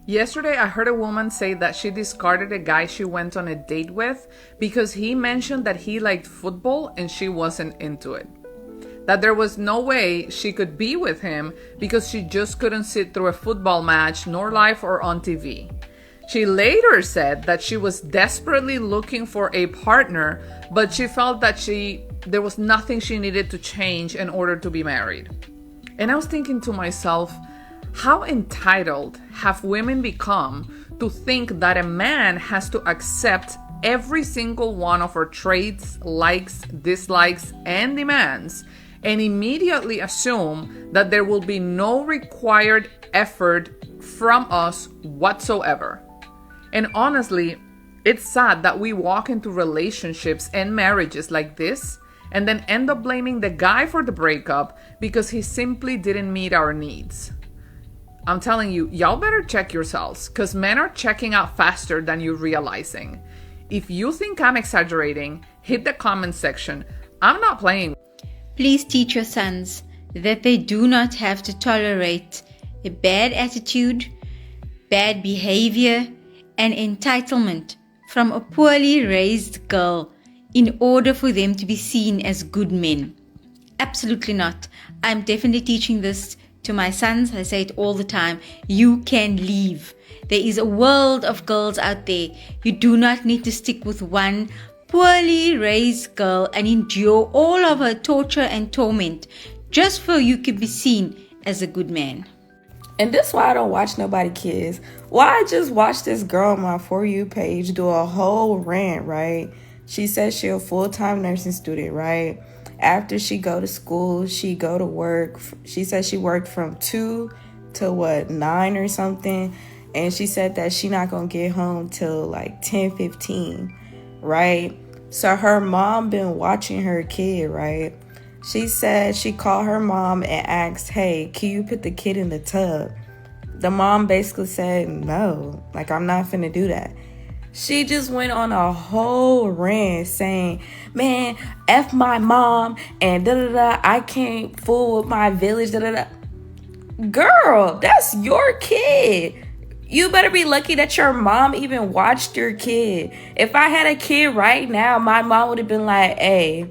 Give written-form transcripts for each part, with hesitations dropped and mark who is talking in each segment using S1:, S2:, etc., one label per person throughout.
S1: Yesterday, I heard a woman say that she discarded a guy she went on a date with because he mentioned that he liked football and she wasn't into it. That there was no way she could be with him because she just couldn't sit through a football match, nor live or on TV. She later said that she was desperately looking for a partner, but she felt that there was nothing she needed to change in order to be married. And I was thinking to myself, how entitled have women become to think that a man has to accept every single one of our traits, likes, dislikes, and demands, and immediately assume that there will be no required effort from us whatsoever? And honestly, it's sad that we walk into relationships and marriages like this and then end up blaming the guy for the breakup because he simply didn't meet our needs. I'm telling you, y'all better check yourselves, because men are checking out faster than you're realizing. If you think I'm exaggerating, hit the comment section. I'm not playing.
S2: Please teach your sons that they do not have to tolerate a bad attitude, bad behavior, and entitlement from a poorly raised girl in order for them to be seen as good men. Absolutely not. I'm definitely teaching this to my sons. I say it all the time. You can leave. There is a world of girls out there. You do not need to stick with one poorly raised girl and endure all of her torture and torment just so you can be seen as a good man.
S3: And this is why I don't watch nobody kids. Why I just watched this girl on my For You page do a whole rant, right? She says she a full-time nursing student, right? After she go to school, she go to work. She said she worked from 2 to 9 or something. And she said that she not going to get home till like 10:15, right? So her mom been watching her kid, right? She said she called her mom and asked, hey, can you put the kid in the tub? The mom basically said, no, like I'm not finna do that. She just went on a whole rant saying, man, F my mom and da-da-da, I can't fool with my village, da-da-da. Girl, that's your kid. You better be lucky that your mom even watched your kid. If I had a kid right now, my mom would have been like, hey,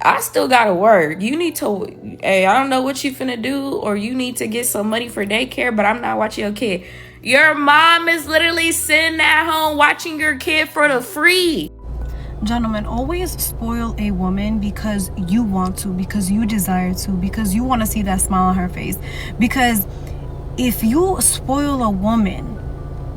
S3: I still gotta work. You need to, hey, I don't know what you finna do, or you need to get some money for daycare, but I'm not watching your kid. Your mom is literally sitting at home watching your kid for the free.
S4: Gentlemen, always spoil a woman because you want to, because you desire to, because you want to see that smile on her face. Because if you spoil a woman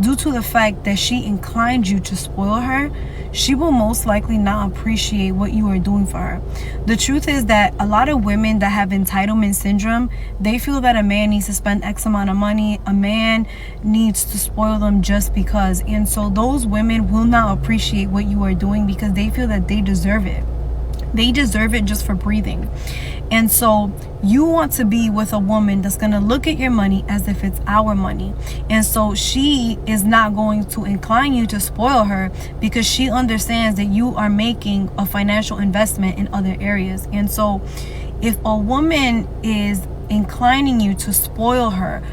S4: due to the fact that she inclined you to spoil her, she will most likely not appreciate what you are doing for her. The truth is that a lot of women that have entitlement syndrome, they feel that a man needs to spend X amount of money, a man needs to spoil them just because. And so those women will not appreciate what you are doing because they feel that they deserve it. They deserve it just for breathing. And so you want to be with a woman that's going to look at your money as if it's our money. And so she is not going to incline you to spoil her because she understands that you are making a financial investment in other areas. And so if a woman is inclining you to spoil her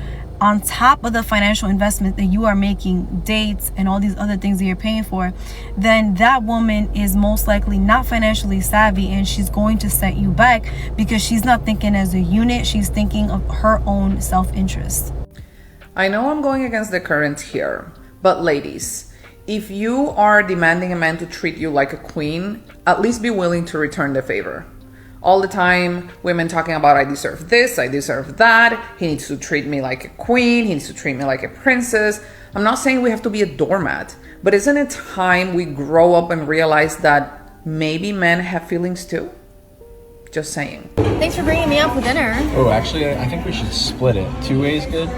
S4: on top of the financial investment that you are making, dates and all these other things that you're paying for, then that woman is most likely not financially savvy, and she's going to set you back because she's not thinking as a unit. She's thinking of her own self-interest.
S1: I know I'm going against the current here, but ladies, if you are demanding a man to treat you like a queen, at least be willing to return the favor. All the time, women talking about, I deserve this, I deserve that, he needs to treat me like a queen, he needs to treat me like a princess. I'm not saying we have to be a doormat, but isn't it time we grow up and realize that maybe men have feelings too? Just saying.
S5: Thanks for bringing me out for dinner.
S6: Oh, actually, I think we should split it. 2 ways good?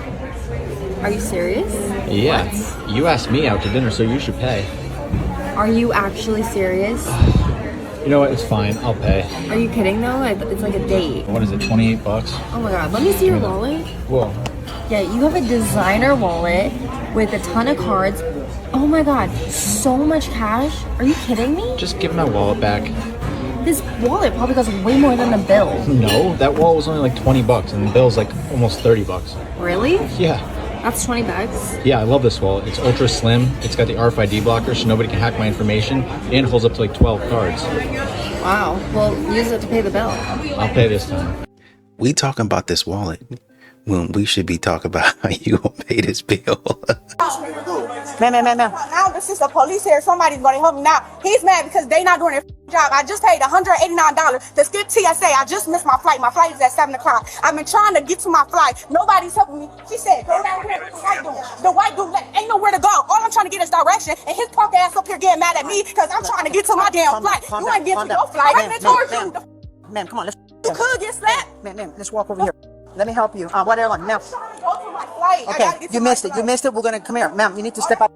S5: Are you serious?
S6: Yeah.
S5: What?
S6: You asked me out to dinner, so you should pay.
S5: Are you actually serious?
S6: You know what? It's fine. I'll pay.
S5: Are you kidding though? It's like a date.
S6: What is it, 28 bucks?
S5: Oh my god, let me see your wallet.
S6: Whoa.
S5: Yeah, you have a designer wallet with a ton of cards. Oh my god, so much cash. Are you kidding me?
S6: Just give my wallet back.
S5: This wallet probably costs way more than the bill.
S6: No, that wallet was only like 20 bucks, and the bill's like almost 30 bucks.
S5: Really?
S6: Yeah.
S5: That's 20 bucks.
S6: Yeah, I love this wallet. It's ultra slim. It's got the RFID blocker so nobody can hack my information, and it holds up to like 12 cards.
S5: Wow. Well, use it to pay the bill.
S6: I'll pay this time.
S7: We talking about this wallet when we should be talking about how you gonna pay this bill.
S8: Ma'am. Now this is the police here. Somebody's gonna help me now. He's mad because they not doing their job. I just paid $189 to skip TSA. I just missed my flight. My flight is at 7 o'clock. I've been trying to get to my flight. Nobody's helping me. She said, go down here. The white dude ain't nowhere to go. All I'm trying to get is direction, and his punk ass up here getting mad at me because I'm trying to get to my damn flight. You ain't getting to your flight. I'm towards you. Ma'am, come on. You could get slapped.
S9: Ma'am, let's walk over here. Let me help you. What airline? Ma'am.
S8: Go to my flight.
S9: Okay, you missed it. You missed it. We're gonna come here. Ma'am, you need to step up.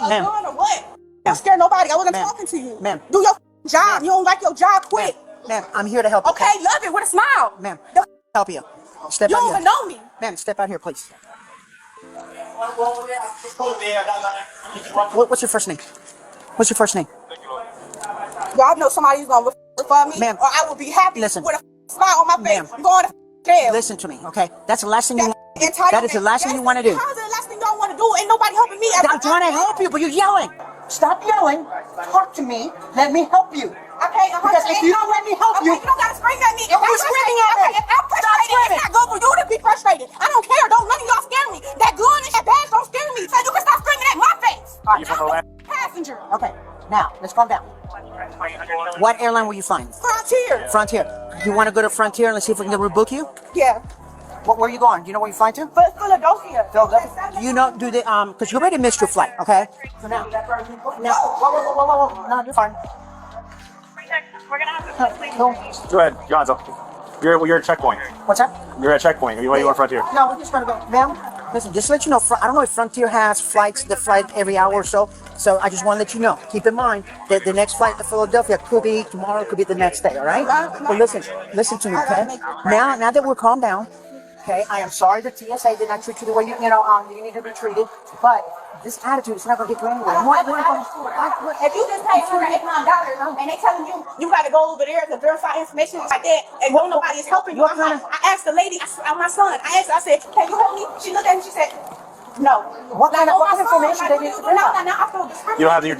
S8: Ma'am. Gun or what? Don't scare nobody. I wasn't talking to you.
S9: Ma'am.
S8: Do your job. You don't like your job, quit.
S9: Ma'am, I'm here to help you.
S8: Okay, love it with a smile.
S9: Ma'am,
S8: The
S9: help you. Step
S8: you
S9: out
S8: don't
S9: here.
S8: even know me.
S9: Ma'am, step out here, please. What's your first name? What's your first name?
S8: Y'all know somebody's gonna refer me,
S9: Ma'am.
S8: or I will be happy
S9: Listen.
S8: with a smile on my face.
S9: Ma'am.
S8: I'm going to jail.
S9: Listen to me, okay? That's the last thing you want.
S8: Entitlement.
S9: That is the last thing you want to do.
S8: How is it the last thing y'all want to do? Ain't nobody helping me.
S9: I'm trying to help you, but you're yelling. Stop yelling. Talk to me. Let me help you.
S8: Okay,
S9: Because if you don't let me help you,
S8: you don't gotta scream at me. If
S9: you're screaming at me.
S8: If I'm frustrated, it's not good for you to be frustrated. I don't care. Don't none of y'all scare me. That gun and that badge don't scare me. So you can stop screaming at my face.
S9: Alright.
S8: I'm a passenger.
S9: Okay, now let's calm down. What airline were you flying?
S8: Frontier.
S9: Frontier. You want to go to Frontier and let's see if we can rebook you?
S8: Yeah.
S9: Where are you going? Do you know where you flying to?
S8: Philadelphia.
S9: Philadelphia. You know, do they because you already missed your flight, okay? So now, whoa, no, you're fine.
S10: We're gonna have to
S9: Go.
S10: Go ahead, Gonzo. You're at checkpoint.
S9: What's that?
S10: You're at checkpoint. Why you on Frontier?
S9: No, we're just gonna go, ma'am. Listen, just to let you know, I don't know if Frontier has flights that fly every hour or so. So I just want to let you know. Keep in mind that the next flight to Philadelphia could be tomorrow, could be the next day. All right? But listen to me, okay? Now that we're calmed down, okay? I am sorry the TSA did not treat you the way you need to be treated, but this attitude is not gonna get you anywhere.
S8: If you just pay $189 and they telling you gotta go over there to verify information like that, and no nobody is helping you, I asked the lady, my son, I said, can you help me? She looked at me, she said, no.
S9: What kind of information they need to verify?
S10: You don't have your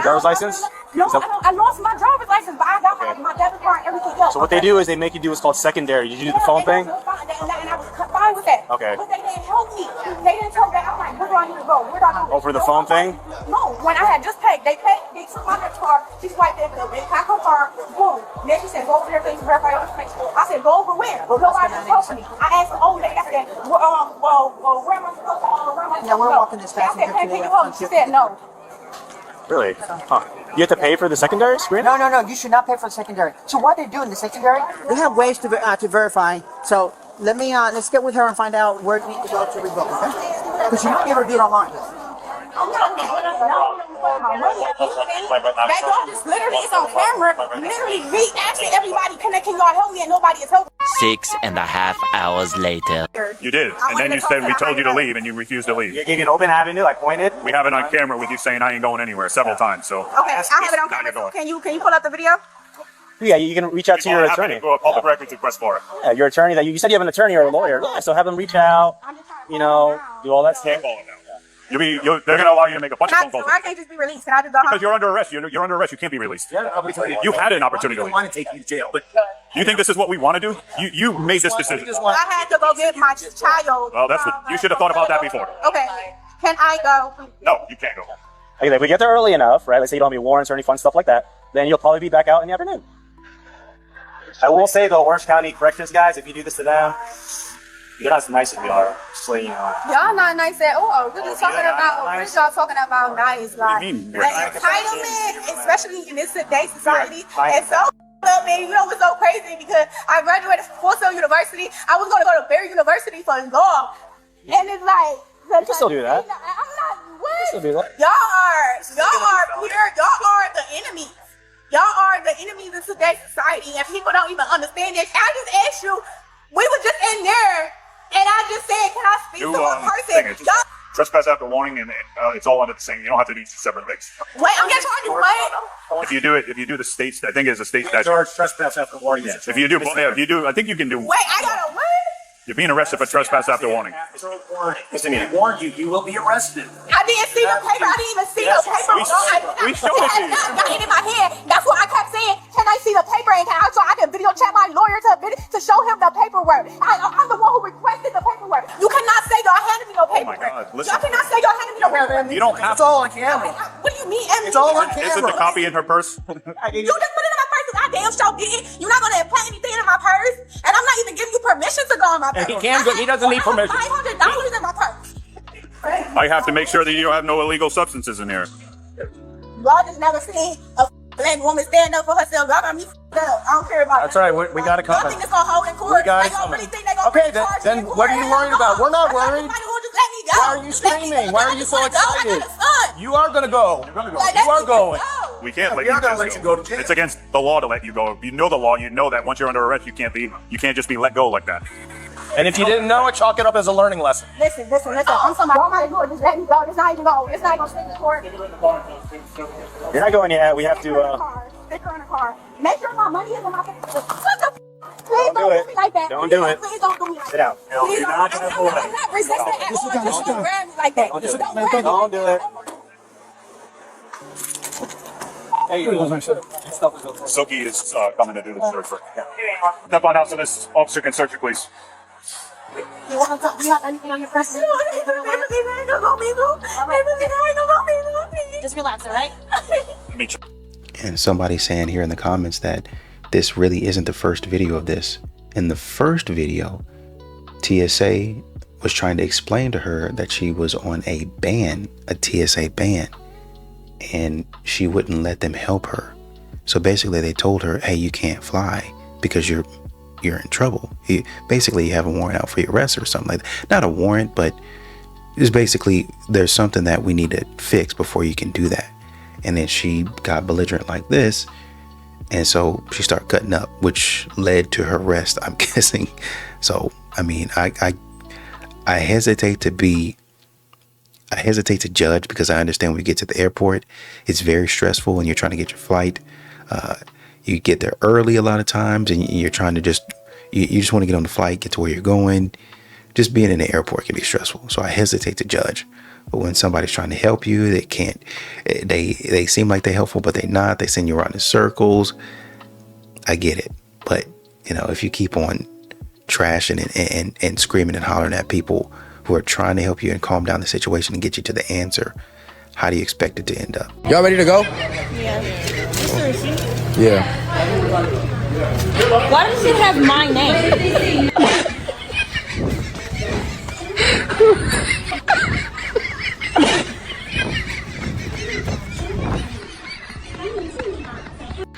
S10: driver's license?
S8: No, I lost my driver's license, but I got my debit card and everything else.
S10: So what they do is they make you do what's called secondary. Did you do the phone thing?
S8: And I was fine with that.
S10: Okay.
S8: But they didn't help me. They didn't tell me. I'm like, where do I need to go? Where do I go?
S10: Oh, for the phone thing?
S8: No, when I had just paid, they took my debit card, she swiped it, they packed her card, boom. Then she said, go over there, please verify your information. I said, go over where? Nobody was helping me. I asked the old lady, I said, where am I supposed to
S9: Yeah, we're walking this
S8: I said,
S9: passenger
S8: can
S9: to
S8: you
S9: the
S8: help me? She said, no.
S10: Really? Huh. You have to pay for the secondary screen?
S9: No, you should not pay for the secondary. So what they do in the secondary, they have ways to verify. So let's get with her and find out where we need to go to rebook, okay? Because you might be able to do it online.
S8: That dog just literally is on camera. Literally, me asking everybody, can y'all help me? And nobody is helping.
S11: 6.5 hours later.
S12: You did, and then you said we told you to leave, and you refused to leave.
S10: You gave you an open avenue, like pointed?
S12: We have it on camera with you saying I ain't going anywhere several times. So
S8: Okay, I have it on camera. So can you pull up the video?
S10: Yeah, you can reach out to your attorney.
S12: Go public records request for it.
S10: Yeah, your attorney. You said you have an attorney or a lawyer. Yeah, so have them reach out, do all that stuff.
S12: They're going to allow you to make a bunch of phone calls.
S8: I can't just be released. Can I just go
S12: Because
S8: home?
S12: you're under arrest. You're under arrest. You can't be released. You had an opportunity to leave.
S7: want to take you to jail, but
S12: You think this is what we want to do? You made this decision.
S8: I had to go get my child.
S12: Well, you should have thought about that before.
S8: Okay. Can I go?
S12: No, you can't go.
S10: Okay, if we get there early enough, right? Let's say you don't have any warrants or any fun stuff like that, then you'll probably be back out in the afternoon. I will say though, Orange County corrections guys, if you do this to them, you're not as nice as we are. Just so you know.
S8: Y'all not nice at all. We're just talking about what y'all talking about nice. Like,
S12: do you mean?
S8: that entitlement, especially in this today's society, is so up, man. You know what's so crazy? Because I graduated from Full Sail University. I was going to go to Barry University for law. And it's like...
S10: You can still do that.
S8: I'm not... What?
S10: You can still do that.
S8: Y'all are pure. Y'all are the enemies. Y'all are the enemies of today's society, and people don't even understand this. I just asked you, we were just in there, and I just said, can I speak to one person? Y'all,
S12: Trespass after warning, and it's all under the same. You don't have to do separate things.
S8: wait, I'm just trying to what?
S12: If you do the states, I think it's a state statute.
S7: George trespass after warning.
S12: If you do, I think you can do.
S8: Wait, I gotta what?
S12: You're being arrested for trespass after warning.
S10: Listen, he warned you. You will be arrested.
S8: I didn't see the paper. I didn't even see the paper.
S12: We showed it to you.
S8: I got it in my hand. That's why I kept saying, can I see the paper? And so I can video chat my lawyer to show him the paperwork. I'm the one who requested the paperwork. You cannot say y'all handed me no paperwork.
S12: God, listen.
S8: Y'all cannot say y'all handed me no paperwork.
S12: You don't have
S9: It's all on camera.
S8: What do you mean?
S9: It's all on
S12: Isn't
S9: camera.
S12: the copy in her purse?
S8: You just put it in my purse. I damn sure didn't. You're not gonna implant anything in my purse, and I'm not even giving you permission to go in my purse.
S10: He can go. He doesn't need permission.
S8: $500 in my purse.
S12: I have to make sure that you don't have no illegal substances in here.
S8: Y'all just never seen a black woman stand up for herself. Y'all got me up. I don't care about
S10: That's
S8: that.
S10: right. We got to come.
S8: Y'all think it's gonna hold in court?
S10: We got
S8: Like,
S10: it
S8: y'all
S10: coming.
S8: really think they gonna
S10: Okay,
S8: charge me
S10: then
S8: in court?
S10: what are you worried about? We're not worried.
S8: Somebody who just let me go.
S10: Why are you screaming? Why are you so excited?
S8: I got a son.
S10: You are gonna go.
S8: Like,
S10: You are going.
S12: We can't let
S10: We're
S12: you
S10: not gonna
S12: just
S10: let you go to jail.
S12: It's against the law to let you go. If you know the law, you know that once you're under arrest, you can't just be let go like that.
S10: And if you didn't know it, chalk it up as a learning lesson.
S8: Listen. I'm somebody. Y'all might do it. Just let me go. It's not even going. It's not gonna stick in court.
S10: You're not going yet. We have to.
S8: Stick her in the car. Make sure my money is in my pocket. Please
S10: Don't do it.
S8: me like that.
S10: Don't do it.
S8: Please don't do me like
S10: Sit
S8: that.
S10: down.
S8: Please
S10: You're
S8: don't.
S10: not gonna pull it.
S8: I'm not resisting at all. Just don't grab me like that.
S10: Don't do it.
S8: Don't grab me.
S10: Don't do it. Hey,
S12: Soki is coming to do the search. Step on out so this officer can search you, please.
S8: You want to talk? You have anything on your person? Just relax, all right?
S7: And somebody saying here in the comments that this really isn't the first video of this. In the first video, TSA was trying to explain to her that she was on a ban, a TSA ban, and she wouldn't let them help her. So basically they told her, hey, you can't fly because you're in trouble. You have a warrant out for your arrest or something like that. Not a warrant, but it's basically there's something that we need to fix before you can do that. And then she got belligerent like this, and so she started cutting up, which led to her arrest, I'm guessing. So I mean, I hesitate to judge, because I understand when you get to the airport, it's very stressful when you're trying to get your flight. You get there early a lot of times, and you're trying to you just want to get on the flight, get to where you're going. Just being in the airport can be stressful. So I hesitate to judge. But when somebody's trying to help you, they can't. They seem like they're helpful, but they're not. They send you around in circles. I get it. But if you keep on trashing and screaming and hollering at people who are trying to help you and calm down the situation and get you to the answer, how do you expect it to end up?
S13: Y'all ready to go? Yeah.
S5: Why does it have my name?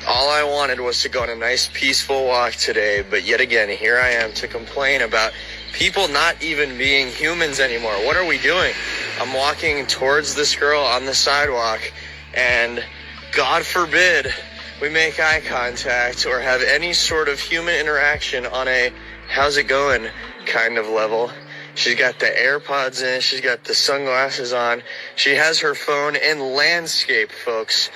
S14: All I wanted was to go on a nice peaceful walk today, but yet again, here I am to complain about people not even being humans anymore. What are we doing? I'm walking towards this girl on the sidewalk, and God forbid we make eye contact or have any sort of human interaction on a how's it going kind of level. She's got the AirPods in, she's got the sunglasses on, she has her phone in landscape, folks.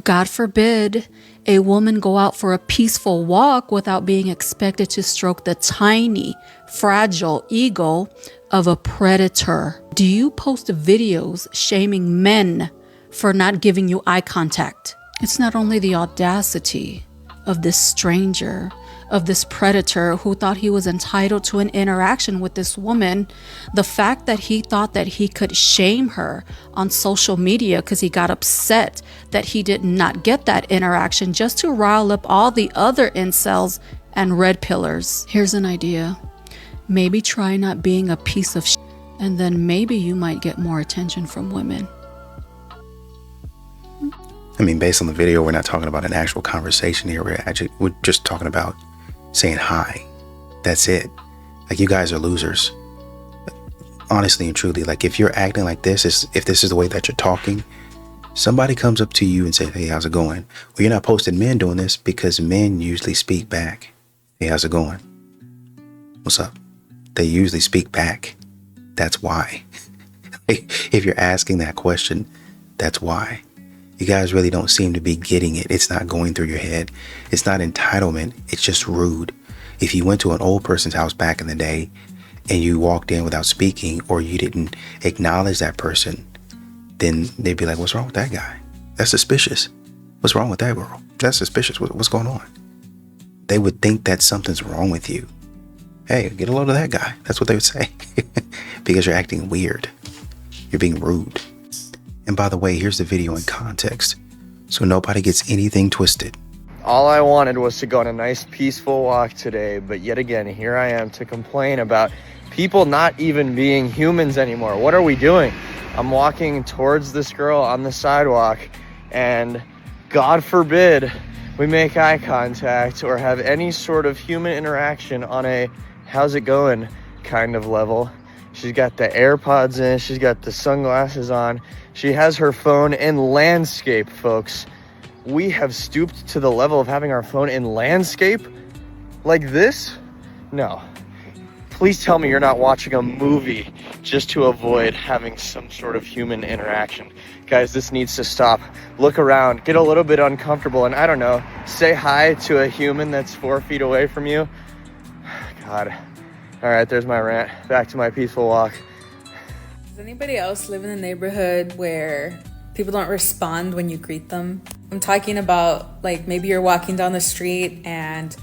S15: God forbid a woman go out for a peaceful walk without being expected to stroke the tiny, fragile ego of a predator. Do you post videos shaming men for not giving you eye contact? It's not only the audacity of this stranger, of this predator who thought he was entitled to an interaction with this woman, the fact that he thought that he could shame her on social media because he got upset that he did not get that interaction, just to rile up all the other incels and red pillars. Here's an idea. Maybe try not being a piece of shit, and then maybe you might get more attention from women.
S7: I mean, based on the video, we're not talking about an actual conversation here. We're just talking about saying hi. That's it. Like, you guys are losers. Honestly and truly, like, if you're acting like this, if this is the way that you're talking, somebody comes up to you and says, hey, how's it going? Well, you're not posting men doing this, because men usually speak back. Hey, how's it going? What's up? They usually speak back. That's why. If you're asking that question, that's why. You guys really don't seem to be getting it. It's not going through your head. It's not entitlement. It's just rude. If you went to an old person's house back in the day and you walked in without speaking, or you didn't acknowledge that person, then they'd be like, what's wrong with that guy? That's suspicious. What's wrong with that girl? That's suspicious. What's going on? They would think that something's wrong with you. Hey, get a load of that guy. That's what they would say. Because you're acting weird. You're being rude. And by the way, here's the video in context, so nobody gets anything twisted.
S14: All I wanted was to go on a nice peaceful walk today, but yet again, here I am to complain about people not even being humans anymore. What are we doing? I'm walking towards this girl on the sidewalk, and God forbid we make eye contact or have any sort of human interaction on a how's it going kind of level. She's got the AirPods in, she's got the sunglasses on, she has her phone in landscape, folks. We have stooped to the level of having our phone in landscape like this? No. Please tell me you're not watching a movie just to avoid having some sort of human interaction. Guys, this needs to stop. Look around, get a little bit uncomfortable, and I don't know, say hi to a human that's 4 feet away from you. God. All right, there's my rant. Back to my peaceful walk.
S13: Does anybody else live in a neighborhood where people don't respond when you greet them? I'm talking about, like, maybe you're walking down the street and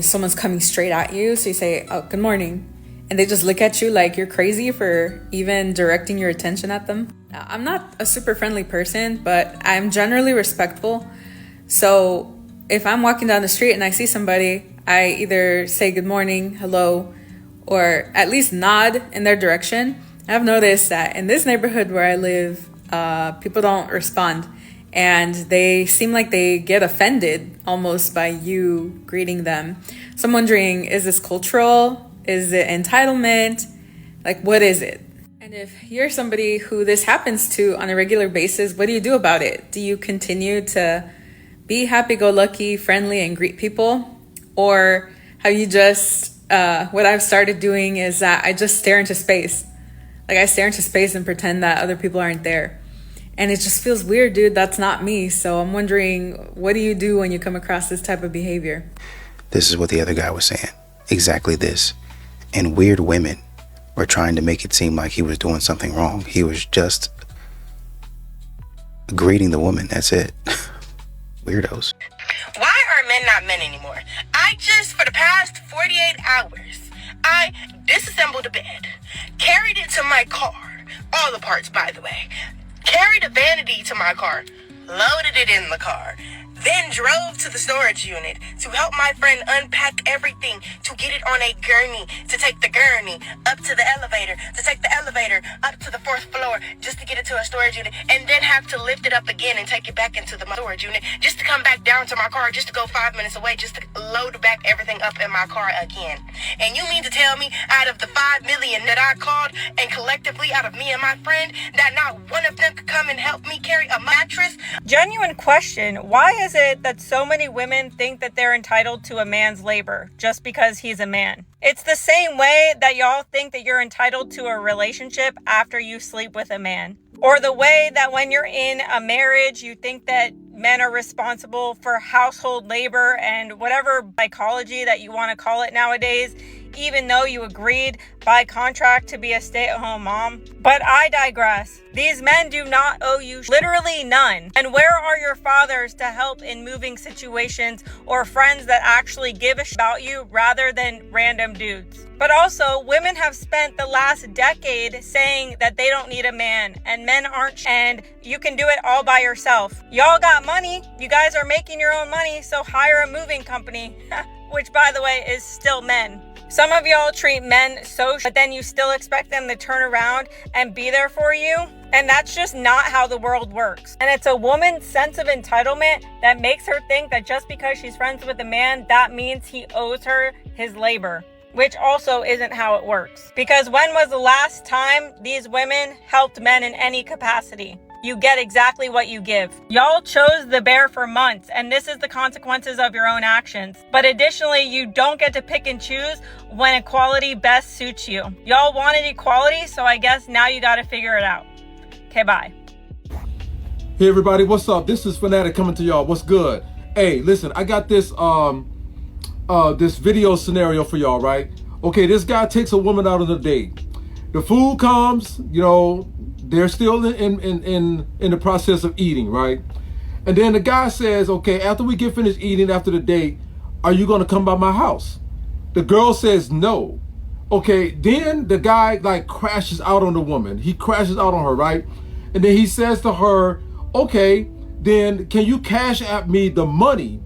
S13: someone's coming straight at you, so you say, oh, good morning, and they just look at you like you're crazy for even directing your attention at them. Now, I'm not a super friendly person, but I'm generally respectful. So if I'm walking down the street and I see somebody, I either say good morning, hello, or at least nod in their direction. I've noticed that in this neighborhood where I live, people don't respond, and they seem like they get offended almost by you greeting them. So I'm wondering, is this cultural? Is it entitlement? Like, what is it? And if you're somebody who this happens to on a regular basis, what do you do about it? Do you continue to be happy-go-lucky, friendly, and greet people? Or have you just, what I've started doing is that I just stare into space. Like, I stare into space and pretend that other people aren't there. And it just feels weird, dude. That's not me. So I'm wondering, what do you do when you come across this type of behavior?
S7: This is what the other guy was saying. Exactly this. And weird women were trying to make it seem like he was doing something wrong. He was just greeting the woman. That's it. Weirdos.
S16: Why are men not men anymore? For the past 48 hours, I disassembled a bed, carried it to my car, all the parts, by the way, carried a vanity to my car, loaded it in the car, then drove to the storage unit to help my friend unpack everything, to get it on a gurney, to take the gurney up to the elevator, to take the elevator up to the 4th floor, just to get it to a storage unit, and then have to lift it up again and take it back into the storage unit, just to come back down to my car, just to go 5 minutes away, just to load back everything up in my car again. And you mean to tell me, out of the 5 million that I called, and collectively out of me and my friend, that not one of them could come and help me carry a mattress?
S17: Genuine question. Why is it that so many women think that they're entitled to a man's labor just because he's a man? It's the same way that y'all think that you're entitled to a relationship after you sleep with a man. Or the way that when you're in a marriage, you think that men are responsible for household labor and whatever psychology that you want to call it nowadays, even though you agreed by contract to be a stay-at-home mom. But I digress. These men do not owe you literally none. And where are your fathers to help in moving situations, or friends that actually give a shit about you rather than random dudes? But also, women have spent the last decade saying that they don't need a man and men aren't, and you can do it all by yourself. Y'all got money. You guys are making your own money, so hire a moving company, which by the way is still men. Some of y'all treat men so, but then you still expect them to turn around and be there for you. And that's just not how the world works. And it's a woman's sense of entitlement that makes her think that just because she's friends with a man, that means he owes her his labor, which also isn't how it works. Because when was the last time these women helped men in any capacity? You get exactly what you give. Y'all chose the bear for months, and this is the consequences of your own actions. But additionally, you don't get to pick and choose when equality best suits you. Y'all wanted equality, so I guess now you gotta figure it out. Okay, bye.
S18: Hey everybody, what's up? This is Fanatic coming to y'all. What's good? Hey, listen, I got this this video scenario for y'all, right? Okay, this guy takes a woman out on a date. The food comes, you know, they're still in the process of eating, right? And then the guy says, okay, after we get finished eating, after the date, are you gonna come by my house? The girl says no. Okay, then the guy like crashes out on the woman. He crashes out on her, right? And then he says to her, okay, then can you cash app me the money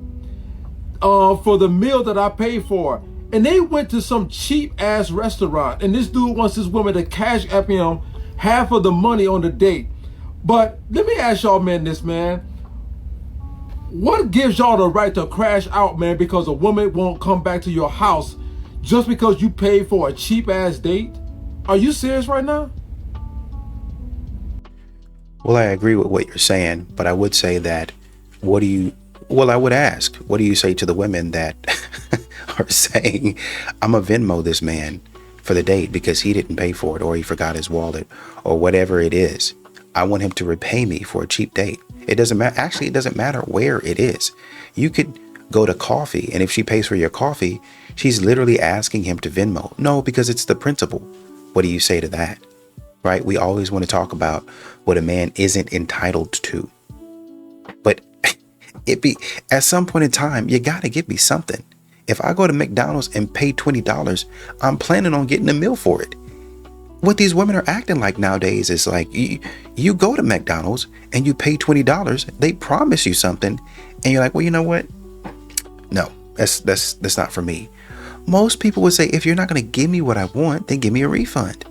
S18: for the meal that I paid for? And they went to some cheap ass restaurant, and this dude wants this woman to cash app him half of the money on the date. But let me ask y'all, man, this, man. What gives y'all the right to crash out, man, because a woman won't come back to your house just because you paid for a cheap ass date? Are you serious right now?
S7: Well, I agree with what you're saying, but I would say that I would ask, what do you say to the women that are saying, I'm a Venmo this man for the date because he didn't pay for it, or he forgot his wallet, or whatever it is. I want him to repay me for a cheap date. It doesn't matter. Actually, it doesn't matter where it is. You could go to coffee, and if she pays for your coffee, she's literally asking him to Venmo. No, because it's the principle. What do you say to that? Right? We always want to talk about what a man isn't entitled to. But at some point in time, you got to give me something. If I go to McDonald's and pay $20, I'm planning on getting a meal for it. What these women are acting like nowadays is like, you go to McDonald's and you pay $20, they promise you something, and you're like, well, you know what? No, that's not for me. Most people would say, if you're not going to give me what I want, then give me a refund.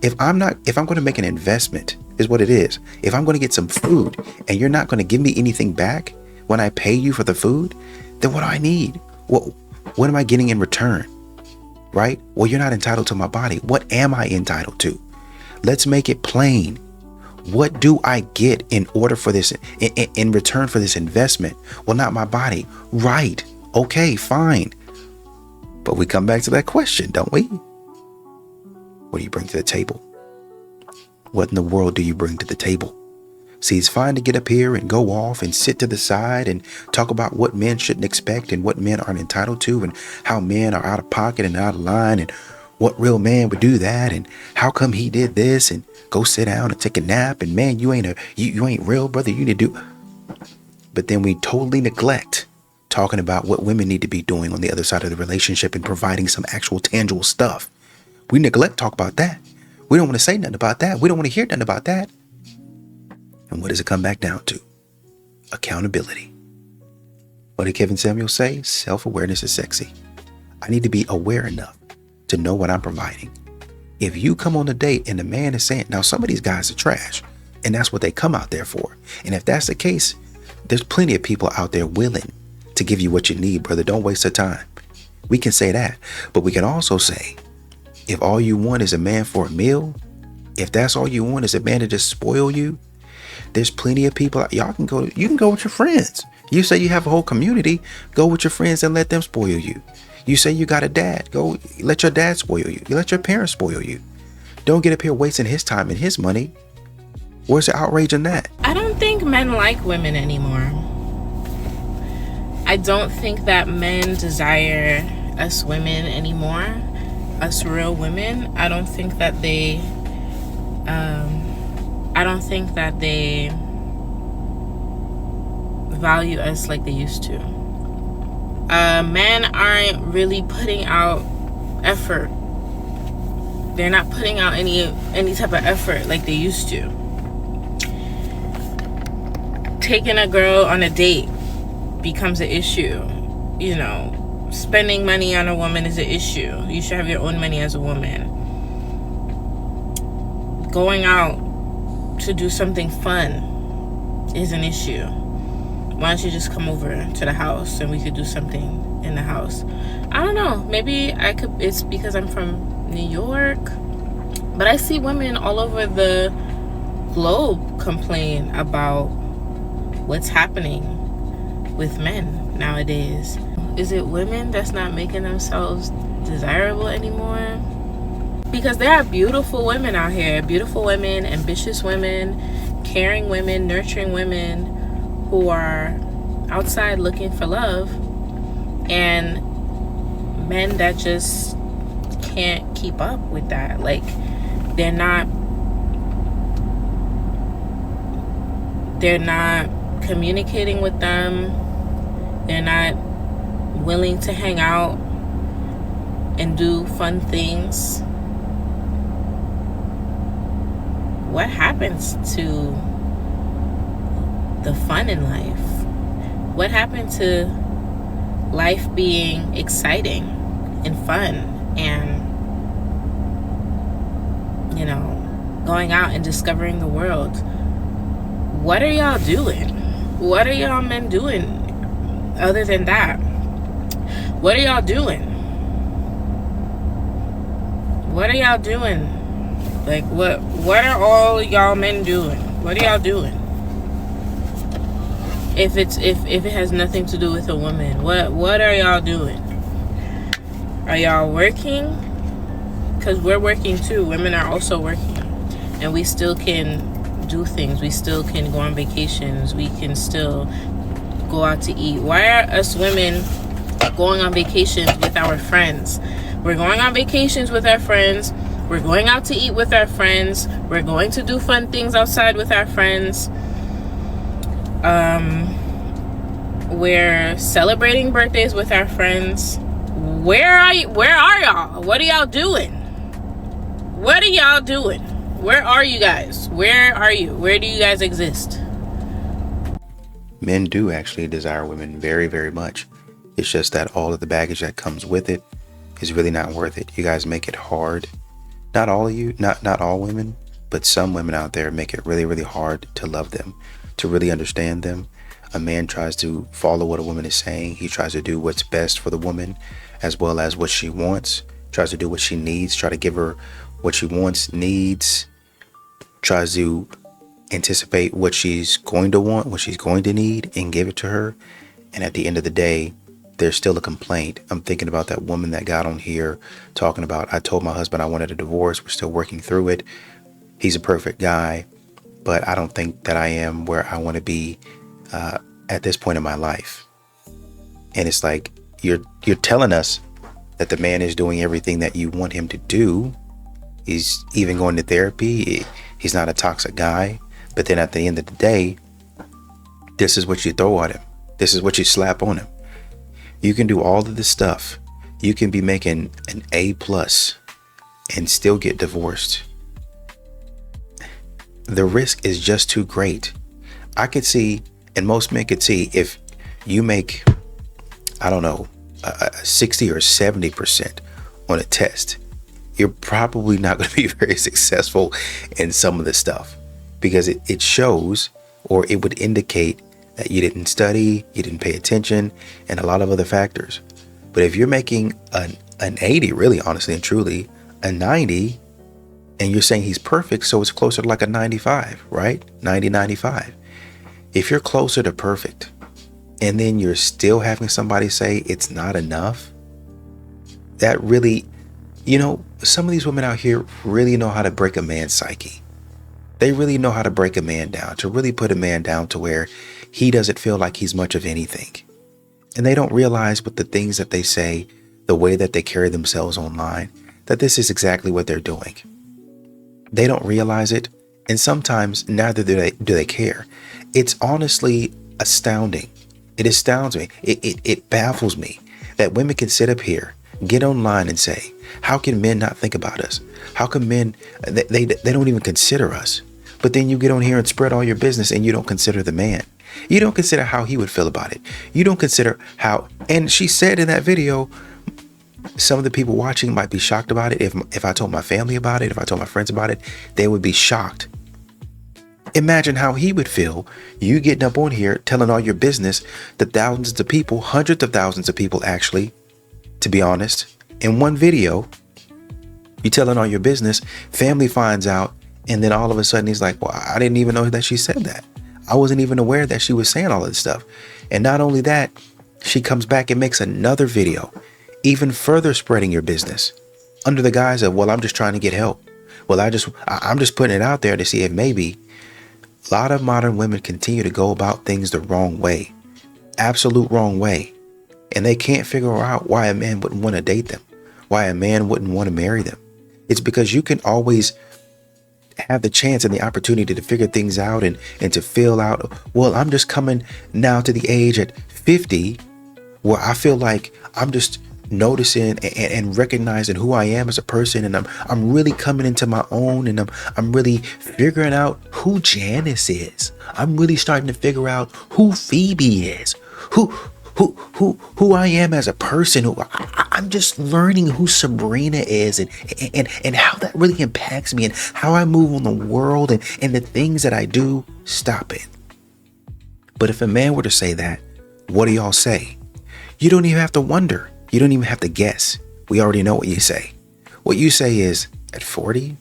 S7: If I'm going to make an investment, is what it is. If I'm going to get some food and you're not going to give me anything back when I pay you for the food, then what do I need? What am I getting in return? Right? Well, you're not entitled to my body. What am I entitled to? Let's make it plain. What do I get in order for this, in return for this investment? Well, not my body. Right. Okay, fine. But we come back to that question, don't we? What do you bring to the table? What in the world do you bring to the table? See, it's fine to get up here and go off and sit to the side and talk about what men shouldn't expect and what men aren't entitled to, and how men are out of pocket and out of line, and what real man would do that, and how come he did this, and go sit down and take a nap, and man, you ain't real, brother, you need to do. But then we totally neglect talking about what women need to be doing on the other side of the relationship and providing some actual tangible stuff. We neglect talk about that. We don't want to say nothing about that. We don't want to hear nothing about that. And what does it come back down to? Accountability. What did Kevin Samuel say? Self-awareness is sexy. I need to be aware enough to know what I'm providing. If you come on a date and the man is saying, now some of these guys are trash, and that's what they come out there for. And if that's the case, there's plenty of people out there willing to give you what you need, brother. Don't waste your time. We can say that, but we can also say, if all you want is a man for a meal, if that's all you want is a man to just spoil you, there's plenty of people. You can go with your friends. You say you have a whole community, go with your friends and let them spoil you. You say you got a dad, go let your dad spoil you. You let your parents spoil you. Don't get up here wasting his time and his money. Where's the outrage in that?
S19: I don't think men like women anymore. I don't think that men desire us women anymore, us real women. I don't think that they value us like they used to. Men aren't really putting out effort. They're not putting out any type of effort like they used to. Taking a girl on a date becomes an issue. You know, spending money on a woman is an issue. You should have your own money as a woman. Going out to do something fun is an issue. Why don't you just come over to the house and we could do something in the house? I don't know. Maybe it's because I'm from New York, but I see women all over the globe complain about what's happening with men nowadays. Is it women that's not making themselves desirable anymore? Because there are beautiful women out here, beautiful women, ambitious women, caring women, nurturing women who are outside looking for love, and men that just can't keep up with that. Like, they're not communicating with them. They're not willing to hang out and do fun things. What happens to the fun in life? What happened to life being exciting and fun and, you know, going out and discovering the world? What are y'all doing? What are y'all men doing other than that? What are y'all doing? What are y'all doing? Like, what are all y'all men doing? What are y'all doing? If it has nothing to do with a woman, what are y'all doing? Are y'all working? Because we're working too. Women are also working, and we still can do things. We still can go on vacations. We can still go out to eat. Why are us women going on vacations with our friends? We're going on vacations with our friends. We're going out to eat with our friends. We're going to do fun things outside with our friends. We're celebrating birthdays with our friends. Where are y'all? What are y'all doing? What are y'all doing? Where are you guys? Where are you? Where do you guys exist?
S7: Men do actually desire women very, very much. It's just that all of the baggage that comes with it is really not worth it. You guys make it hard. Not all of you, not all women, but some women out there make it really, really hard to love them, to really understand them. A man tries to follow what a woman is saying. He tries to do what's best for the woman as well as what she wants, tries to do what she needs, try to give her what she wants, needs, tries to anticipate what she's going to want, what she's going to need, and give it to her. And at the end of the day, there's still a complaint. I'm thinking about that woman that got on here talking about, I told my husband I wanted a divorce. We're still working through it. He's a perfect guy, but I don't think that I am where I want to be at this point in my life. And it's like, you're telling us that the man is doing everything that you want him to do. He's even going to therapy. He's not a toxic guy. But then at the end of the day, this is what you throw at him. This is what you slap on him. You can do all of this stuff. You can be making an A+ and still get divorced. The risk is just too great. I could see, and most men could see, if you make, I don't know, 60 or 70% on a test, you're probably not going to be very successful in some of the stuff, because it shows, or it would indicate, that you didn't study, you didn't pay attention, and a lot of other factors. But if you're making an 80, really, honestly and truly, a 90, and you're saying he's perfect, so it's closer to like a 95, right? 90, 95. If you're closer to perfect, and then you're still having somebody say it's not enough, that really, you know, some of these women out here really know how to break a man's psyche. They really know how to break a man down, to really put a man down to where he doesn't feel like he's much of anything. And they don't realize with the things that they say, the way that they carry themselves online, that this is exactly what they're doing. They don't realize it, and sometimes neither do they care. It's honestly astounding. It astounds me. It baffles me that women can sit up here, get online and say, how can men not think about us? How come men, they don't even consider us? But then you get on here and spread all your business and you don't consider the man. You don't consider how he would feel about it. You don't consider how, and she said in that video, some of the people watching might be shocked about it. If I told my family about it, if I told my friends about it, they would be shocked. Imagine how he would feel, you getting up on here, telling all your business to thousands of people, hundreds of thousands of people actually, to be honest, in one video. You telling all your business, family finds out, and then all of a sudden he's like, well, I didn't even know that she said that. I wasn't even aware that she was saying all of this stuff. And not only that, she comes back and makes another video, even further spreading your business under the guise of, well, I'm just trying to get help. Well, I'm just putting it out there to see if maybe. A lot of modern women continue to go about things the wrong way, absolute wrong way. And they can't figure out why a man wouldn't want to date them, why a man wouldn't want to marry them. It's because you can always have the chance and the opportunity to figure things out and to feel out, well, I'm just coming now to the age at 50 where I feel like I'm just noticing and recognizing who I am as a person, and I'm really coming into my own, and I'm really figuring out who Janice is. I'm really starting to figure out who Phoebe is, who I am as a person. I'm just learning who Sabrina is and how that really impacts me and how I move on the world and the things that I do. Stop it. But if a man were to say that, what do y'all say? You don't even have to wonder. You don't even have to guess. We already know what you say. What you say is, at 40?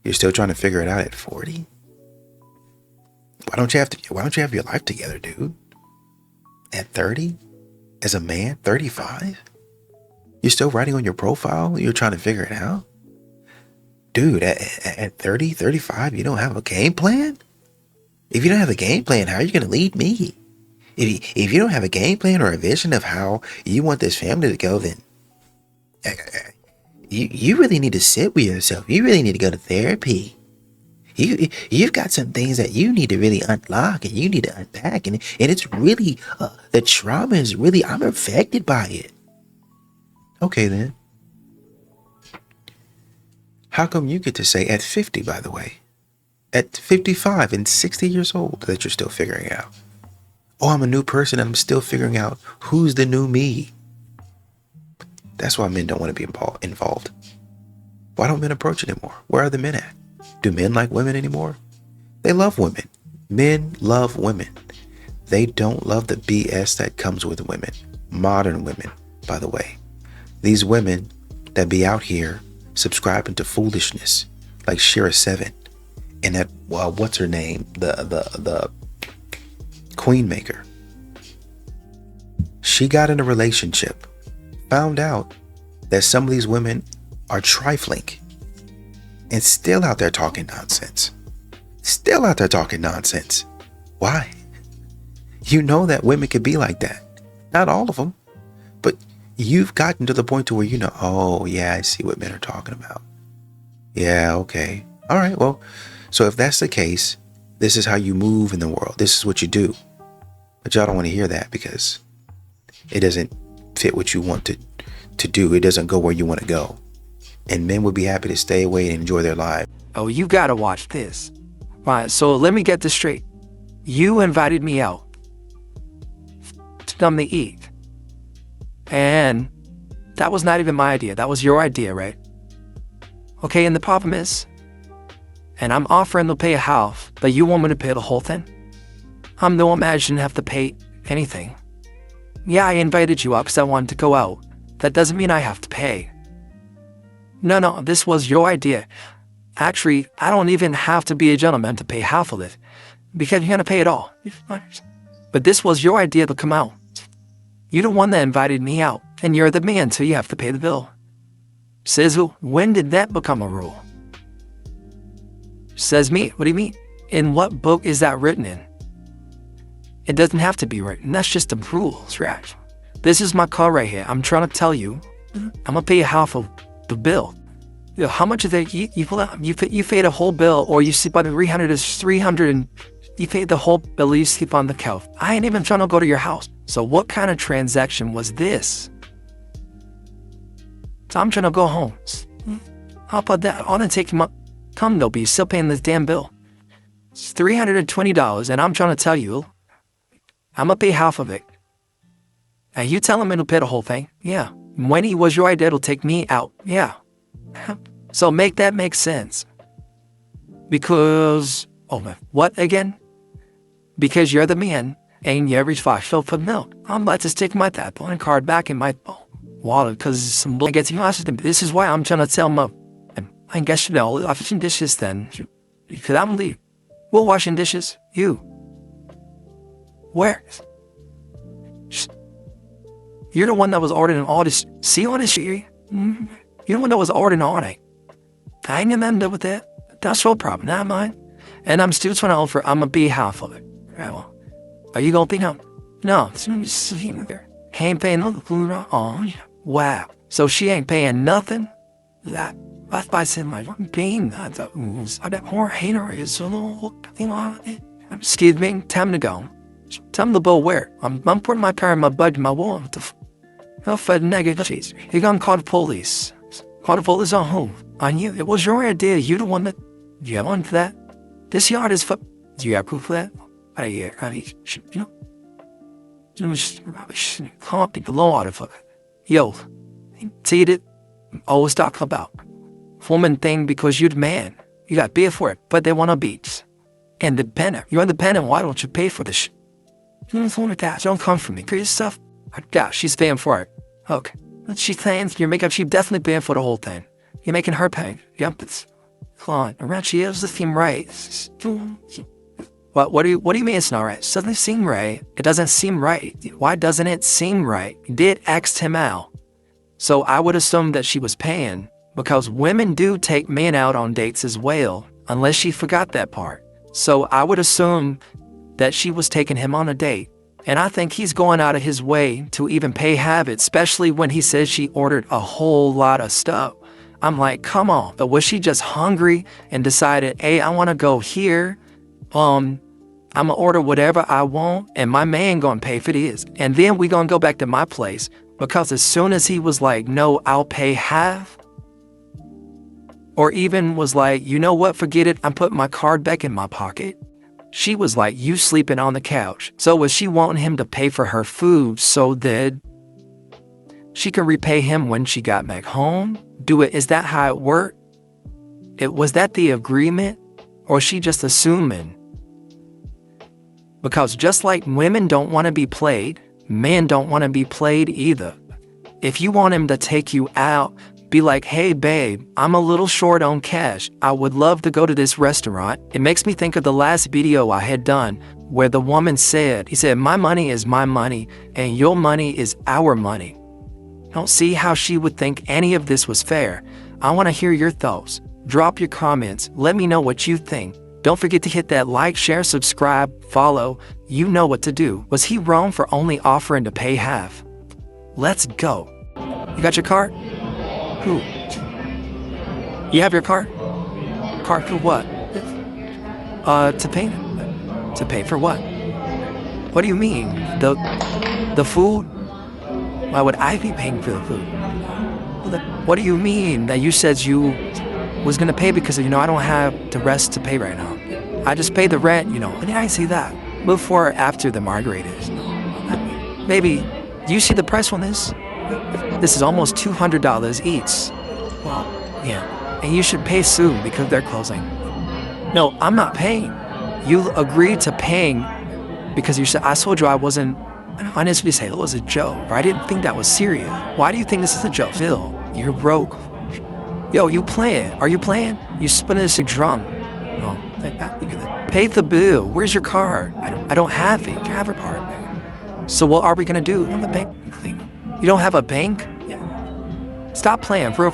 S7: You're still trying to figure it out at 40? Why don't you have your life together, dude? At 30? As a man, 35? You're still writing on your profile? You're trying to figure it out? Dude, at 30, 35, you don't have a game plan? If you don't have a game plan, how are you going to lead me? If you don't have a game plan or a vision of how you want this family to go, then you really need to sit with yourself. You really need to go to therapy. You've got some things that you need to really unlock and you need to unpack. And it's really, the trauma is really, I'm affected by it. Okay, then. How come you get to say at 50, by the way? At 55 and 60 years old that you're still figuring out? Oh, I'm a new person and I'm still figuring out who's the new me. That's why men don't want to be involved. Why don't men approach it anymore? Where are the men at? Do men like women anymore? They love women. Men love women. They don't love the BS that comes with women. Modern women, by the way. These women that be out here subscribing to foolishness like Shira 7 and that, what's her name? The Queen Maker. She got in a relationship, found out that some of these women are trifling, and still out there talking nonsense. Still out there talking nonsense. Why? You know that women could be like that. Not all of them, but you've gotten to the point to where you know, oh yeah, I see what men are talking about. Yeah, okay. All right, well, so if that's the case, this is how you move in the world. This is what you do. But y'all don't want to hear that because it doesn't fit what you want to do. It doesn't go where you want to go. And men would be happy to stay away and enjoy their lives.
S20: Oh, you gotta watch this. Right, so let me get this straight. You invited me out to come to eat. And that was not even my idea. That was your idea, right? Okay, and the problem is, and I'm offering to pay a half, but you want me to pay the whole thing? I'm no man shouldn't have to pay anything. Yeah, I invited you out because I wanted to go out. That doesn't mean I have to pay. No, this was your idea. Actually, I don't even have to be a gentleman to pay half of it, because you're going to pay it all. But this was your idea to come out. You're the one that invited me out, and you're the man, so you have to pay the bill. Sizzle, when did that become a rule? Says me, what do you mean? In what book is that written in? It doesn't have to be written, that's just the rules, right? This is my car right here. I'm trying to tell you, I'm going to pay you half of the bill. You know, how much is it? You pay the whole bill, or you sleep on the 300 is 300 and you pay the whole bill, you sleep on the couch. I ain't even trying to go to your house. So what kind of transaction was this? So I'm trying to go home. How about that? I want to take him up. Come, they'll be still paying this damn bill. It's $320, and I'm trying to tell you, I'm going to pay half of it. And you tell him it'll pay the whole thing? Yeah. When it was your idea, it'll take me out? Yeah. So make that make sense. Because, what again? Because you're the man, and you every 5 fill for milk. I'm about to stick my tap on card back in my wallet because some blood gets you lost. This is why I'm trying to tell him, I guess you know, washing dishes then. Because I'm leaving. We're washing dishes. You. Where? You're the one that was ordering all this. See all this shit? You're the one that was ordering all that. I ain't gonna end up with that. That's your problem, not mine. And I'm still trying to offer, I'm gonna be half of it. Right, well, are you gonna be now? No. Ain't paying no food. Oh, wow. So she ain't paying nothing? That's why I said my pain. I that more hater is a little thing on it. Excuse me, time to go. Tell me the bill where. I'm putting my car in my budget, my wall. No fed negatives. He gonna call the police. Call the police on who? On you. It was your idea. You the one that. Do you have one for that? This yard is for. Do you have proof for that? You know. Come up the law out of it. Yo, see it. Always talk about woman thing because you're the man. You got beer for it, but they want to beat. Independent. You're independent. Why don't you pay for this? You don't want that. Don't come for me. Create stuff. Yeah, she's paying for it. Okay. She thinks your makeup. She's definitely paying for the whole thing. You're making her pay. Yep. It's come on. Around she is the theme right. What do you mean it's not right? It doesn't seem right. It doesn't seem right. Why doesn't it seem right? You did ask him out. So I would assume that she was paying because women do take men out on dates as well, unless she forgot that part. So I would assume that she was taking him on a date. And I think he's going out of his way to even pay half it, especially when he says she ordered a whole lot of stuff. I'm like, come on. But was she just hungry and decided, hey, I want to go here. I'm going to order whatever I want and my man going to pay for this. And then we going to go back to my place because as soon as he was like, no, I'll pay half. Or even was like, you know what, forget it. I'm putting my card back in my pocket. She was like, you sleeping on the couch. So was she wanting him to pay for her food so that she could repay him when she got back home? Is that how it worked? Was that the agreement? Or she just assuming? Because just like women don't want to be played, men don't want to be played either. If you want him to take you out, be like, hey babe, I'm a little short on cash. I would love to go to this restaurant. It makes me think of the last video I had done where the woman said, he said, my money is my money and your money is our money. Don't see how she would think any of this was fair. I want to hear your thoughts. Drop your comments. Let me know what you think. Don't forget to hit that like, share, subscribe, follow. You know what to do. Was he wrong for only offering to pay half? Let's go. You got your card? Who? You have your card? Card for what? To pay? To pay for what? What do you mean? The food? Why would I be paying for the food? What do you mean that you said you was gonna pay because, I don't have the rest to pay right now. I just pay the rent, When did I see that? Before or after the margaritas? Maybe, do you see the price on this? This is almost $200 each. Well, yeah. And you should pay soon because they're closing. No, I'm not paying. You agreed to paying because you said, I told you I wasn't, I didn't say it was a joke, or I didn't think that was serious. Why do you think this is a joke? Phil, you're broke. Yo, you playing? Are you playing? You spinning this drum. No, pay the bill. Where's your card? I don't have it. You have a card. So what are we gonna do? You have a bank thing. You don't have a bank? Yeah. Stop playing, bro.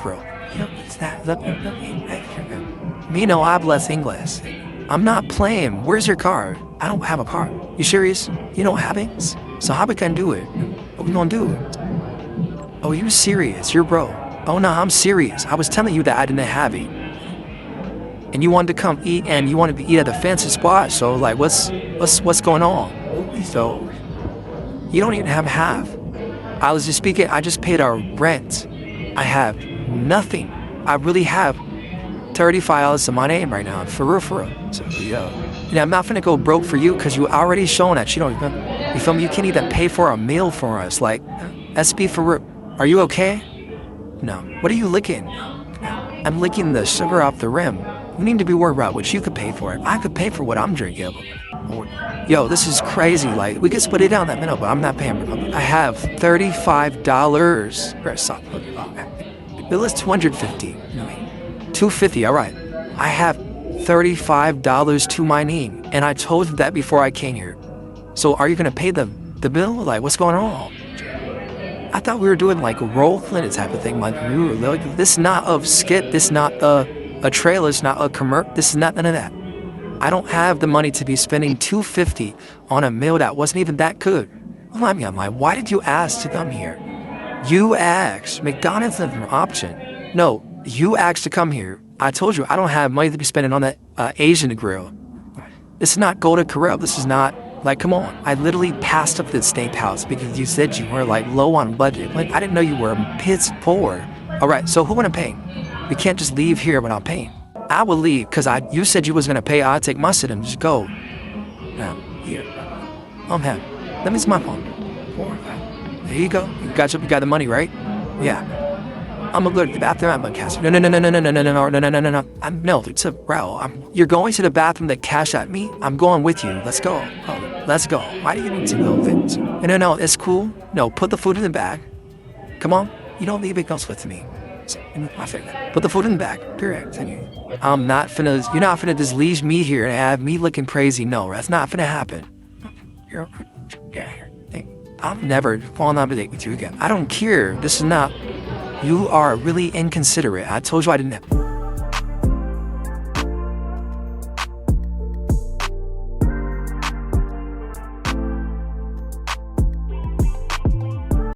S20: Me no hablas English. I'm not playing. Where's your card? I don't have a card. You serious? You don't have it? So how we can do it? What we gonna do? Oh, you serious? You're broke. Oh no, I'm serious. I was telling you that I didn't have it. And you wanted to come eat and you wanted to eat at a fancy spot. So like, what's going on? So you don't even have half. I was just speaking, I just paid our rent. I have nothing. I really have $35 to my name right now, for real. So, I'm not finna go broke for you because you already shown that you don't even, you feel me? You can't even pay for a meal for us. Like, SB for real. Are you okay? No. What are you licking? I'm licking the sugar off the rim. You need to be worried about what you could pay for it. I could pay for what I'm drinking. Yo, this is crazy. Like, we could split it down that middle, but I'm not paying. I have $35. Bill is $250. $250, all right. I have $35 to my name, and I told you that before I came here. So are you gonna pay the bill? Like, what's going on? I thought we were doing like a role play type of thing. Like, this is not a skit. This is not a trailer. It's not a commercial. This is not none of that. I don't have the money to be spending $250 on a meal that wasn't even that good. I'm like, why did you ask to come here? You asked. McDonald's is an option. No, you asked to come here. I told you I don't have money to be spending on that Asian grill. This is not Golden Corral. This is not, like, come on. I literally passed up this steakhouse because you said you were, like, low on budget. Like, I didn't know you were piss poor. All right, so who wanna pay? We can't just leave here without paying. I will leave because you said you was gonna pay. I'll take my sit and just go. Now, here. Let me see my phone. There you go. You got the money, right? Yeah. I'm gonna go to the bathroom. I'm gonna cash. No. No, it's a row. You're going to the bathroom to cash at me? I'm going with you. Let's go. Oh, let's go. Why do you need to go, Vince? No, it's cool. No, put the food in the bag. Come on. You don't leave it else with me. I figured. Put the food in the bag. Period. I'm not finna. You're not finna just leave me here and have me looking crazy. No, that's not finna happen. I'm never falling on a date with you again. I don't care. This is not. You are really inconsiderate. I told you I didn't have.